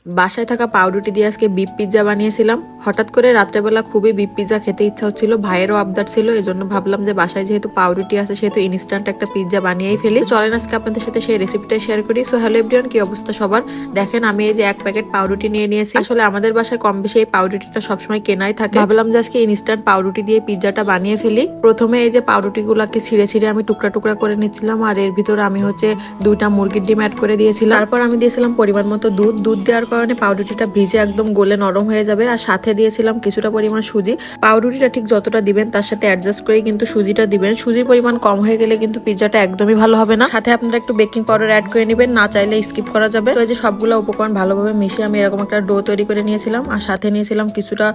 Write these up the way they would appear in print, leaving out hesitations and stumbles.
বাসায় থাকা পাউরুটি দিয়ে আজকে বিফ পিৎজা বানিয়েছিলাম। হঠাৎ করে রাত্রেবেলা খুবই বিফ পিৎজা খেতে ইচ্ছা হচ্ছিল, ভাইয়েরও আবদার ছিল, এজন্য ভাবলাম যে বাসায় যেহেতু পাউরুটি আছে সেহেতু ইনস্ট্যান্ট একটা পিৎজা বানিয়েই ফেলি। চলেন আজকে আপনাদের সাথে সেই রেসিপিটা শেয়ার করি। সো হ্যালো এভরিওয়ান, কি অবস্থা সবার? দেখেন আমি এই যে এক প্যাকেট পাউরুটি নিয়ে নিয়েছি। আসলে আমাদের বাসায় কম বেশি এই পাউরুটিটা সবসময় কেনাই থাকে। ভাবলাম যে আজকে ইনস্ট্যান্ট পাউরুটি দিয়ে পিৎজাটা বানিয়ে ফেলি। প্রথমে এই যে পাউরুটি গুলাকে ছিঁড়ে ছিঁড়ে আমি টুকরা টুকরা করে নিচ্ছিলাম, আর এর ভিতরে আমি হচ্ছে 2টা মুরগির ডিম অ্যাড করে দিয়েছিলাম। তারপর আমি দিয়েছিলাম পরিমাণ মতো দুধ দেওয়ার কারণে পাউরুটিটা ভিজে একদম গলে নরম হয়ে যাবে। আর সাথে দিয়েছিলাম কিছুটা পরিমাণ সুজি। পাউরুটিটা ঠিক যতটা দিবেন তার সাথে অ্যাডজাস্ট করে কিন্তু সুজিটা দিবেন। সুজির পরিমাণ কম হয়ে গেলে কিন্তু পিৎজাটা একদমই ভালো হবে না। সাথে আপনারা একটু বেকিং পাউডার অ্যাড করে নেবেন, না চাইলে স্কিপ করা যাবে। তো এই যে সবগুলো উপকরণ ভালোভাবে মিশিয়ে আমি এরকম একটা ডো তৈরি করে নিয়েছিলাম। আর সাথে নিয়েছিলাম কিছুটা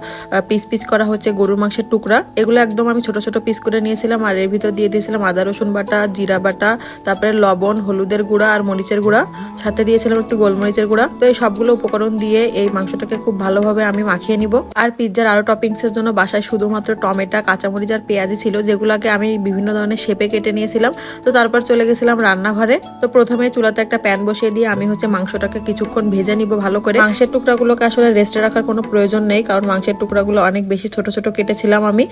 পিস করা হচ্ছে গরুর মাংসের টুকরা। এগুলো একদম আমি ছোট ছোট পিস করে নিয়েছিলাম। আর এর ভিতর দিয়ে দিয়েছিলাম আদা রসুন বাটা, জিরা বাটা, তারপরে লবণ, হলুদের গুঁড়া আর মরিচের গুঁড়া। সাথে দিয়েছিলাম একটু গোলমরিচের গুঁড়া। তো এই সবগুলো উপকরণ দিয়ে এই মাংসটাকে খুব ভালোভাবে আমি মাখিয়ে নিব। আর পিৎজার আরো টপিংস এর জন্য বাসায় শুধুমাত্র টমেটো, কাঁচামরিচ আর পেঁয়াজি ছিল, যেগুলোকে আমি বিভিন্ন ধরনের শেপে কেটে নিয়েছিলাম। তো তারপর চলে গেছিলাম রান্নাঘরে। তো প্রথমে চুলাতে একটা প্যান বসিয়ে দিয়ে আমি হচ্ছে মাংসটাকে কিছুক্ষণ ভেজে নিব ভালো করে। মাংসের টুকরাগুলোকে আসলে রেস্টে রাখার কোনো প্রয়োজন নেই, কারণ মাংসের টুকরাগুলো অনেক বেশি ছোট ছোট কেটেছিলাম আমি।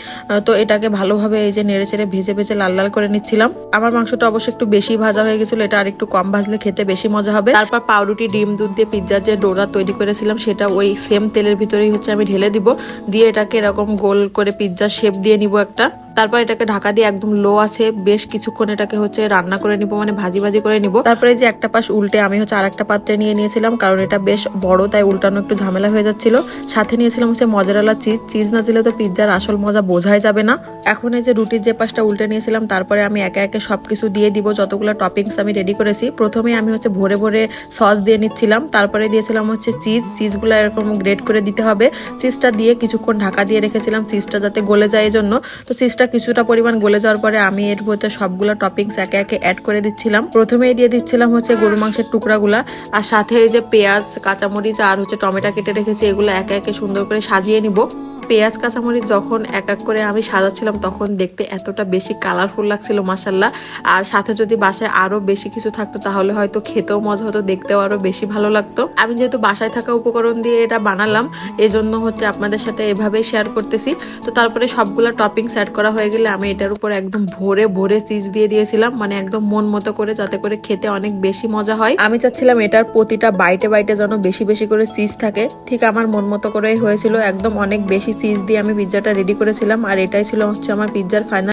তো এটাকে ভালোভাবে এই যে নেড়ে চেড়ে ভেজে ভেজে লাল লাল করে নিচ্ছিলাম। আমার মাংসটা অবশ্যই একটু বেশি ভাজা হয়ে গেছিল, এটা আর একটু কম ভাজলে খেতে বেশি মজা হবে। তারপর পাউরুটি, ডিম, দুধ দিয়ে পিৎজার যে ডোরা তৈরি করেছিলাম সেটা ওই সেম তেলের ভিতরেই হচ্ছে আমি ঢেলে দিব। দিয়ে এটাকে এরকম গোল করে পিৎজার শেপ দিয়ে নিব একটা। তারপর এটাকে ঢাকা দিয়ে একদম লো আছে বেশ কিছুক্ষণ এটাকে হচ্ছে রান্না করে নিব, মানে ভাজি ভাজি করে নিব। তারপরে যে একটা পাশ উল্টে আমি হচ্ছে আর একটা পাত্রে নিয়ে নিয়েছিলাম, কারণ এটা বেশ বড়, তাই উল্টানো একটু ঝামেলা হয়ে যাচ্ছিল। সাথে নিয়েছিলাম হচ্ছে মজারেলা চিজ না দিলে তো পিৎজার আসল মজা বোঝাই যাবে না। এখন এই যে রুটির যে পাশটা উল্টে নিয়েছিলাম, তারপরে আমি একে একে সবকিছু দিয়ে দিব, যতগুলো টপিংস আমি রেডি করেছি। প্রথমে আমি হচ্ছে ভরে ভরে সস দিয়ে নিচ্ছিলাম, তারপরে দিয়েছিলাম হচ্ছে চিজগুলো এরকম গ্রেট করে দিতে হবে। চিজটা দিয়ে কিছুক্ষণ ঢাকা দিয়ে রেখেছিলাম চিজটা যাতে গলে যায়, এই জন্য। তো চিজটা কিছুটা পরিমাণ গলে যাওয়ার পরে আমি এর ভিতরে সবগুলো টপিংস একে একে অ্যাড করে দিচ্ছিলাম। প্রথমেই দিয়ে দিচ্ছিলাম হচ্ছে গরু মাংসের টুকরাগুলা, আর সাথে এই যে পেঁয়াজ, কাঁচামরিচ আর হচ্ছে টমেটো কেটে রেখেছি, এগুলো একে একে সুন্দর করে সাজিয়ে নিব। পেঁয়াজ কাঁচামরিচ যখন এক এক করে আমি সাজাচ্ছিলাম তখন দেখতে এতটা বেশি কালারফুল লাগছিল মাশাল্লাহ। আর সাথে যদি বাসায় আরো বেশি কিছু থাকতো তাহলে হয়তো খেতেও মজা হতো, দেখতেও আরো বেশি ভালো লাগতো। আমি যেহেতু বাসায় থাকা উপকরণ দিয়ে এটা বানালাম, এজন্য হচ্ছে আপনাদের সাথে এভাবেই শেয়ার করতেছি। তো তারপরে সবগুলো টপিংস অ্যাড করা হয়ে গেলে আমি এটার উপর একদম ভরে ভরে চিজ দিয়ে দিয়েছিলাম, মানে একদম মন মতো করে, যাতে করে খেতে অনেক বেশি মজা হয়। আমি চাচ্ছিলাম এটার প্রতিটা বাইটে বাইটে যেন বেশি বেশি করে চিজ থাকে। ঠিক আমার মন মতো করেই হয়েছিল, একদম অনেক বেশি চিজ দিয়ে আমি পিৎজাটা রেডি করেছিলাম। আর এটাই ছিল হচ্ছে আমার পিৎজার ফাইনাল